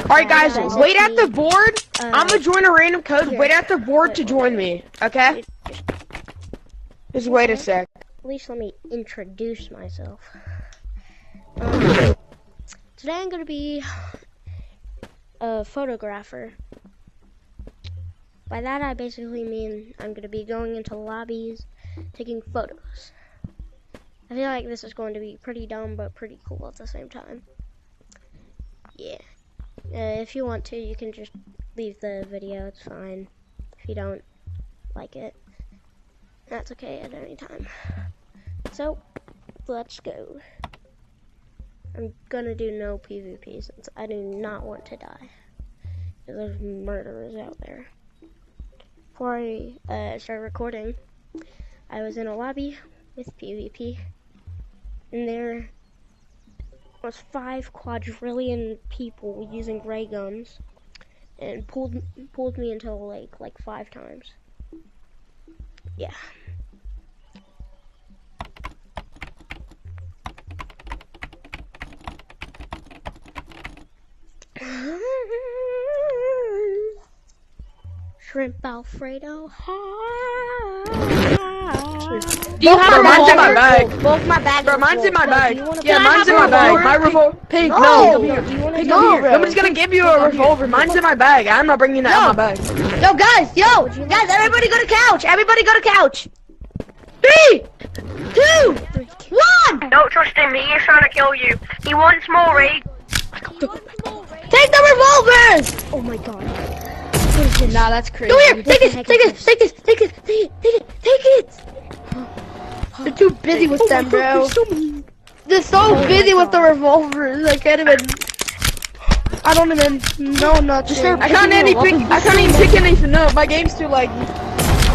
Alright guys, wait at the board. I'm gonna join a random code. Wait at the board to join me, okay? Just wait a sec. At least let me introduce myself. Today I'm gonna be a photographer. By that I basically mean I'm gonna be going into lobbies, taking photos. I feel like this is going to be pretty dumb, but pretty cool at the same time. Yeah. If you want to, you can just leave the video, it's fine. If you don't like it, that's okay at any time. So, let's go. I'm gonna do no PvP since I do not want to die. There's murderers out there. Before I started recording, I was in a lobby with PvP, and there was 5 quadrillion people using ray guns, and pulled me into the lake like 5 times. Yeah. Shrimp Alfredo. Do you have mine's in my bag? Both my bags. Bro, mine's in my bag. Yeah, Can I mine's have in a my bag. revolver? My revolver. Pink, No. no. Do you want Pink, to come here. bro. Nobody's gonna give you a revolver. Mine's in my bag. I'm not bringing that out of my bag. Yo, guys, everybody go to couch. Everybody go to couch. 3, 2, 1. Don't trust him, he is trying to kill you. He wants more, Reed. Take the revolvers. Oh my god. Nah, that's crazy. Come here, take it. They're too busy with them, bro. They're so busy with the revolvers. I can't even. I don't even know nothing. I can't even pick anything up. My game's too laggy.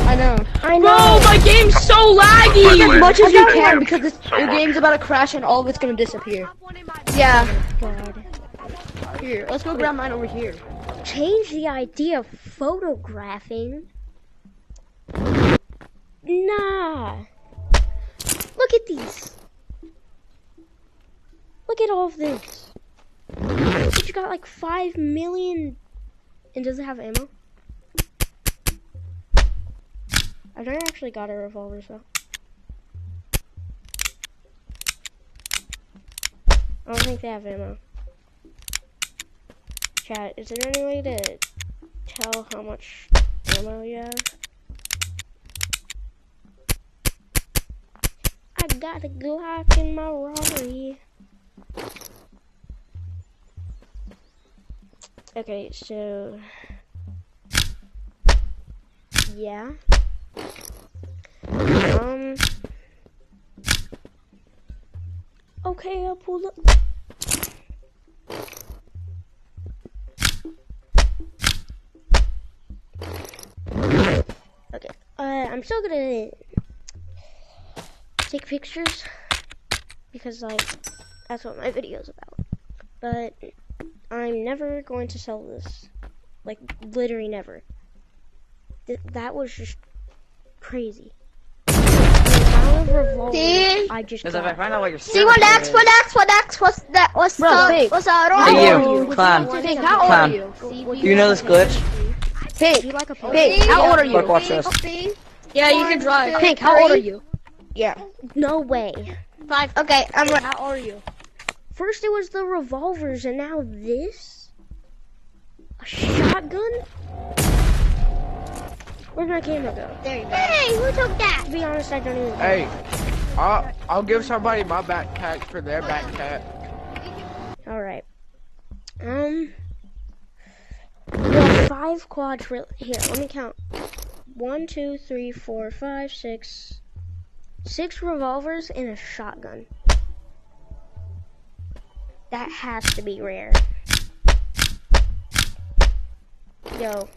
I know. Bro, my game's so laggy. Take as much as you can because your game's about to crash and all of it's gonna disappear. Yeah. God. Here, let's go grab mine over here. Change the idea of photographing. Nah. Look at these. Look at all of this. You got like 5 million. And does it have ammo? I've never actually got a revolver, so. I don't think they have ammo. Chat, is there any way to tell how much ammo you have? I got a Glock in my Rari. Okay, so yeah. Okay, I'll pull up. Okay, I'm still gonna take pictures because like that's what my video's about. But I'm never going to sell this. Like literally never. That was just crazy. The amount of revolvers I just got. Because if I find out what you're See what next? What's that? What's Hey, you, clown. Pink, how old are you? You know this glitch? Pink, You like a Pink, how old are you? Look, watch this. Yeah, you can drive. Pink, how old are you? Yeah. No way. 5. Okay, I'm ready. How old are you? First it was the revolvers and now this? A shotgun? Where'd my camera go? There you go. Hey, who took that? To be honest, I don't even know. Hey, I'll give somebody my backpack for their backpack. Alright. Well, 5 quadrillion. Here, let me count. 1, 2, 3, 4, 5, 6. 6 revolvers and a shotgun. That has to be rare. Yo.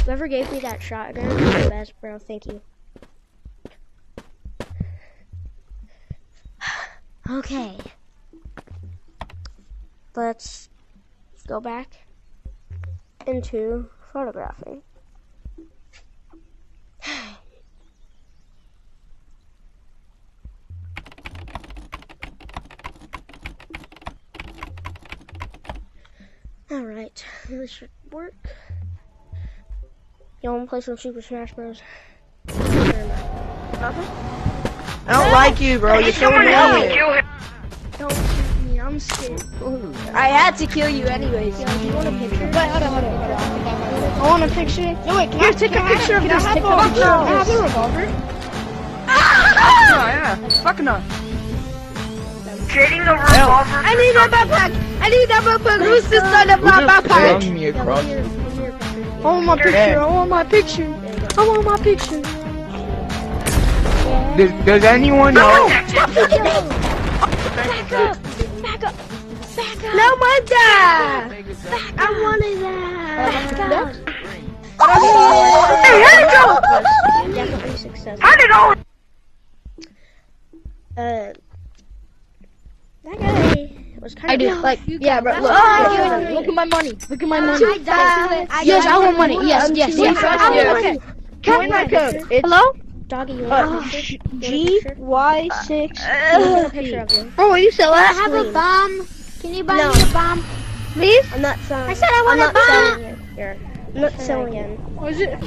Whoever gave me that shotgun is the best, bro. Thank you. Okay. Let's go back into photographing. Alright, this should work. You wanna play some Super Smash Bros? I don't like you, bro. You're so Someone help me mean. kill him. Don't shoot me, I'm scared. I had to kill you anyways. Yo, do you want a picture? Wait, hold on. I want a picture. No, wait, here, take a picture of this. Take a picture of this. a revolver? Yeah. Fucking up. Getting the revolver. I need that backpack. I need that backpack. Who's this side of my backpack? Throwing me Yo, across. give me your picture. I want my picture. I want my picture. I want my picture. Does anyone know? Back up! Back up! Back up! No, my dad. I wanted that! Back up! Hey, here we go. Definitely successful. How did all? That guy was kind I of. do. Like, yeah, bro. Look, look at my money. Look at my money. Yes, I want money. Yes. I want money. Count my code. Hello? Doggy, you want a picture? GY6. I want a picture of you. Oh, you sell that? I have a bomb. Can you buy me a bomb? Please? I'm not selling. I said I want a bomb. Here. I'm not selling again. What is it?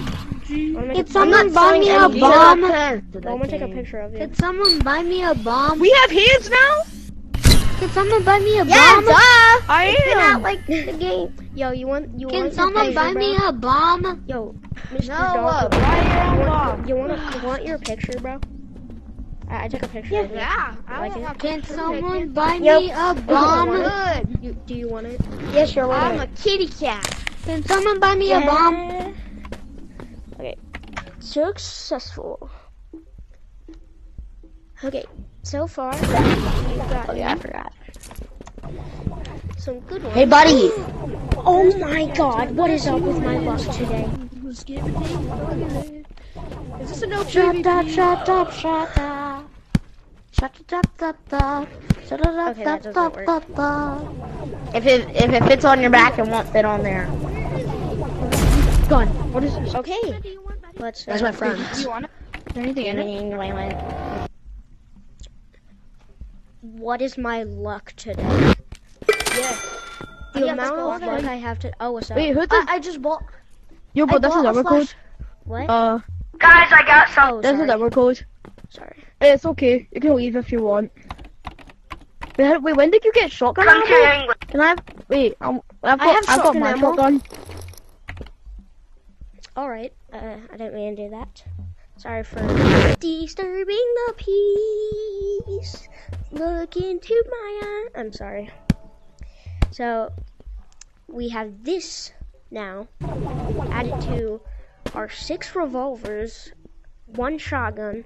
Can someone buy me a bomb? I'm gonna take a picture of you. Could someone buy me a bomb? We have hands now? Could someone buy me a bomb? I am. Like the game. Yo, you want Can someone buy me a bomb? Yo, Mr. Dog. You want your picture, bro? I took a picture of you. Yeah. Like it? Can someone buy me a bomb? Do you want it? Yes, sure. I'm a kitty cat. Can someone buy me a bomb? Okay. Successful. Okay. So far, we've got I forgot. some good ones. Hey, buddy. Oh my god, what is up with my luck today? Is this a no shut up. Okay, that doesn't work. If it fits on your back, it won't fit on there. Gun. What is this? Okay. Let's That's my friend. Do you want it? Is there anything in it? What is my luck today? Yeah. The amount of luck I have to. Oh, what's up? Wait, who's this? I just bought. Yo, but that's a number code. What? Guys, I got some. Oh, That's a sorry. number code. Sorry. It's okay. You can leave if you want. Wait, when did you get shotgun Come to ammo? England. Can I have? Wait, I've got shotgun my ammo. shotgun. All right. I didn't mean to do that. Sorry for disturbing the peace. Look into my eye. I'm sorry. So we have this now added to our 6 revolvers, 1 shotgun,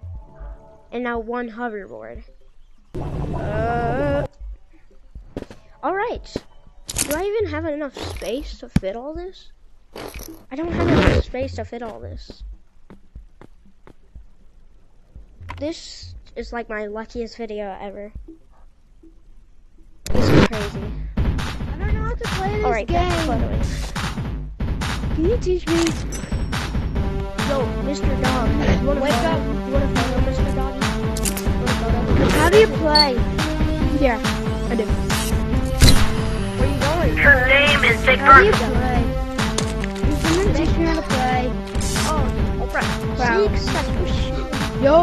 and now 1 hoverboard. All right. Do I even have enough space to fit all this? I don't have enough space to fit all this. This is like my luckiest video ever. This is crazy. I don't know how to play this Alright, game. Can you teach me? Yo, Mr. Dog, you wanna Wake photo? up. You wanna photo, Mr. Dog? You wanna photo? How do you play? Yeah, I do. Where you going? Her name is Big How do you Bird. play? Can someone teach me how to play? Wow. Successful. Yo.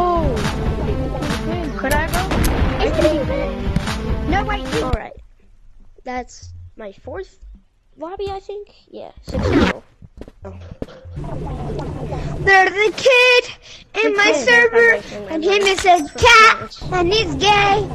Could I go? No, wait. Alright. That's my 4th lobby, I think? Yeah, successful. There's a kid in my server, and him is a cat, and he's gay.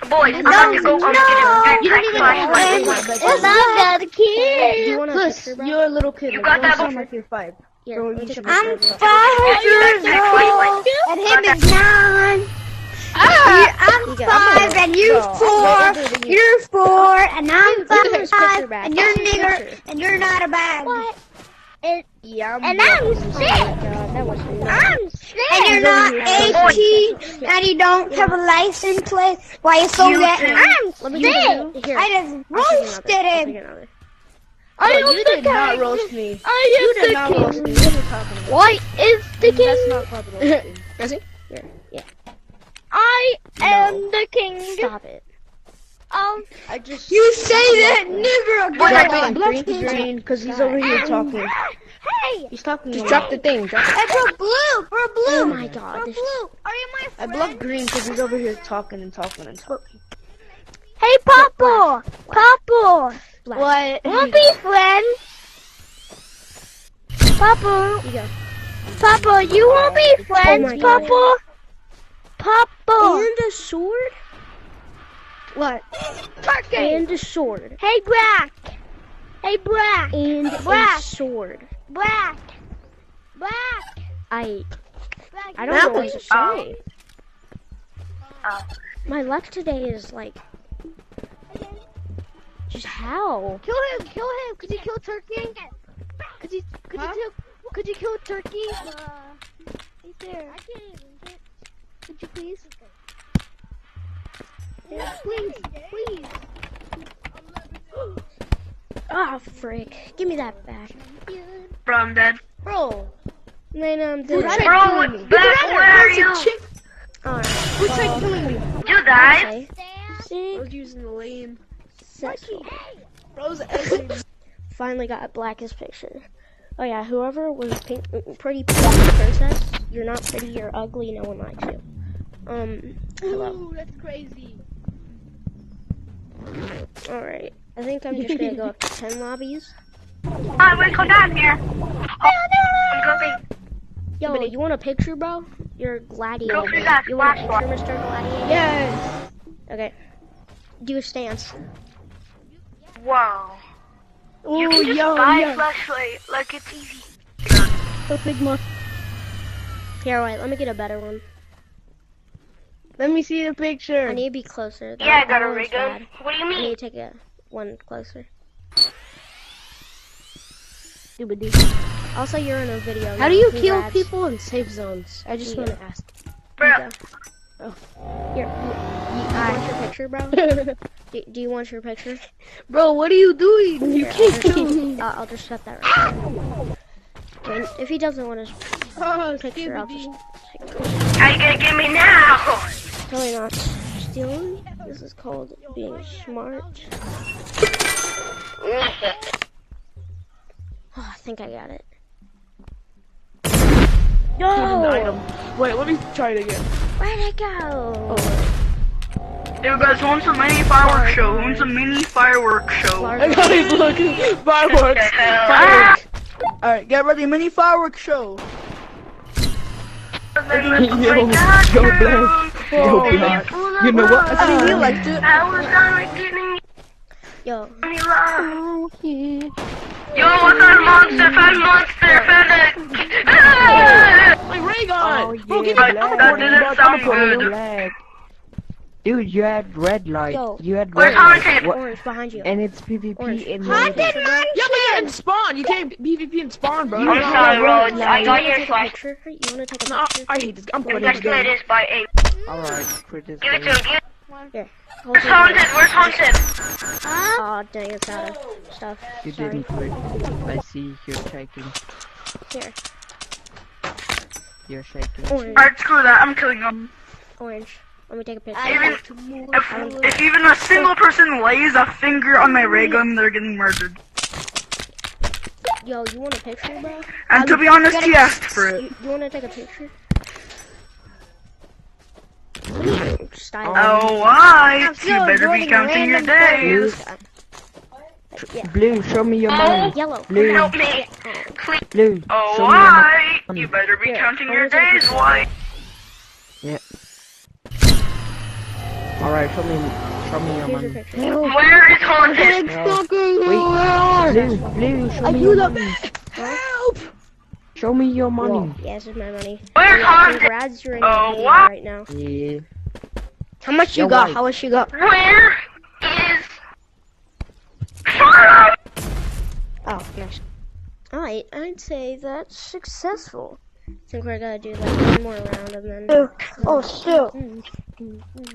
Boys, I'm about to go. I'm getting You don't even know backpack. it's not the Do kid. you want a picture, bro? You're a little kid. You got that book? like you're 5. Here, let me take a picture I'm of you. 5 years old, and him is 9. I'm You go. 5, and you're 4. You're 4, and I'm Look at his picture 5, back. and you're Look at his nigger, picture. and you're not a bag. What? Yeah, and I'm Oh 6. my god, that was nuts. I'm 6. And you're not 18, and you don't have a license plate. Why you so that? I'm 6. Let me take a- here. I just roasted I'll him. take another. I you did not roast me. I You am did the not king. roast me. What are you talking about? What is the king? That's not called roasting. Yeah. I am the king. Stop it. I just. You say that, nigger again. Black green, because he's over here talking. Hey! He's talking. Just drop the thing. Drop it. Hey, bro, blue, bro, blue. Oh my god. Bro, This... blue. Are you my I friend? blocked green because he's over here talking and talking and talking. Hey, Papa! Papa! What? Wanna be friends? Papa! You go. Papa, you wanna be friends, Papa? Papa! And a sword? What? And a sword. Hey, Brack! Hey, Brack! And a sword. Brack! Brack! I don't know what to say. My luck today is like... Just how? Kill him! Kill him! Could you kill Turkey? Could you kill Turkey? He's there. I can't even get. Could you please? Yeah, please, please. Ah, frick. Give me that back. Bro, I'm dead. Bro. Then I'm Who dead. tried Bro, killing me? where are you? Alright. Who tried killing me? You died? See? using the lane. Bro's Finally got Blackest picture. Oh yeah, whoever was pretty princess, you're not pretty, you're ugly, no one likes you. Hello. Ooh, that's crazy. Alright, I think I'm just gonna go up to 10 lobbies. Oh, wait, go down here. I'm going. Yo, you want a picture, bro? You're a gladiator. Go for that You want a flashlight. picture, Mr. Gladiator? Yes. Okay. Do a stance. Wow. You Ooh, can just yo, buy yo. a flashlight like it's easy. So Sigma. Here, wait, let me get a better one. Let me see the picture. I need to be closer. Yeah, I got That a one's rig bad. What do you I mean? need to take a one closer. Also, you're in a video. How now. do you kill Congrats. people in safe zones? I just Yeah. want to ask. Bro, Here, you want your picture, bro? do you want your picture? Bro, what are you doing? You Here, can't kill. I'll just set that right there. And if he doesn't want his Oh, picture, I'll just how you gonna get me now? totally not stealing. This is called being smart. Oh, I think I got it. No! Wait, let me try it again. Where'd it go? Hey guys, who wants a mini fireworks show? Who wants a mini fireworks show? Guys, look, fireworks. Fireworks. Alright, get ready, mini fireworks show. Yo, Black. Yo, Black. You know what? I think he liked it. I was not getting Yo, any love. Yo, what's that monster? Found monster. Found a... Like ray gun. Oh, Bro, yeah, give me Black. That didn't sound good. Black. Dude, you had red light. Yo. You had Where's red light. Haunted? What? orange behind you. And it's PvP Orange. in Haunted the man. Yeah, but in spawn. You can't PvP and spawn, bro. I'm sorry, Rhodes. I You got wanna your take a flash. picture? You wanna take a No, picture? I hate this. I'm quitting Let's this do game. this by 8. Alright, quit this Give it game. to him. Here. Where's Haunted? Where's Haunted? Oh, dang, it's out of stuff. You Sorry. didn't quit. I see you're shaking. Here. You're shaking. Orange. Alright, screw that. I'm killing them. Orange. Let me take a picture. If even a single person lays a finger on my ray gun, they're getting murdered. Yo, you want a picture, bro? And to be honest, he asked for it. You wanna take a picture? Style. Alright, you better be counting your Blue, days. Yeah. Blue, show me your money. Yellow. Blue, Help me. Please. Blue, show me your Alright, money. you better be Here, counting I'm your gonna take a days, picture. white. Yeah. Alright, show me your Here's your money. picture. Where is Haunted? Blue, show me your money. Help! Show me your money. Yeah, this is my money. Where's Haunted? Congrats, you're in Oh, the video what? right now. Yeah. How much you Yo, got? white. How much you got? Where is Fire? Oh, nice. Alright, I'd say that's successful. I think we're gonna do like one more round and then. Oh, shoot.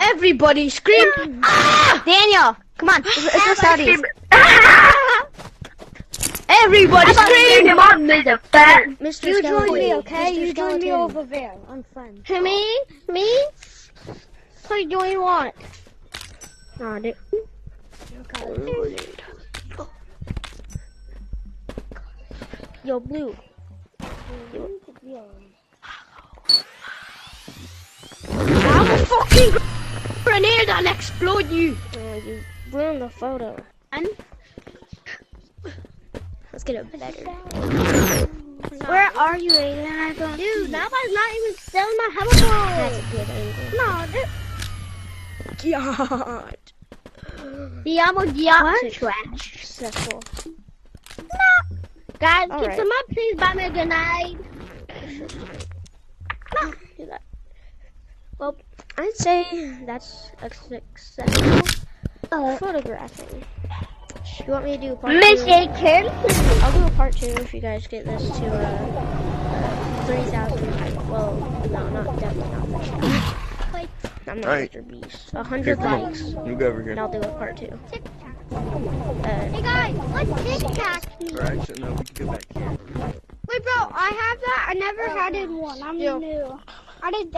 Everybody scream! Ah! Daniel, come on. It's the Saudis. Everybody scream! Mr. You join Skeleton. me, okay? Mr. You join me Skeleton. over there. I'm friends. Me? Me? What do you want? Nah, dude. Yo, Blue. I'm a fucking grenade and explode you. You ruined the photo. And Let's get a better. where are you, Aiden? I don't. Dude, that was not even still my hoverboard. That's a good angle. No, dude. God. I'm a trash. Successful. Guys, All can right. someone please buy me a grenade? Do that. Well, I'd say that's a successful photographing. You want me to do a part 2? Michigan. I'll do a part 2 if you guys get this to 3,000. Well, no, not definitely not 3,000. I'm not Alright. Mr. Beast. 100 likes, You go over and here. I'll do a part 2. Hey guys, what's TikTok? Alright, so now we can go back here. Wait, bro, I have that. I never had it one. I'm new. I did that.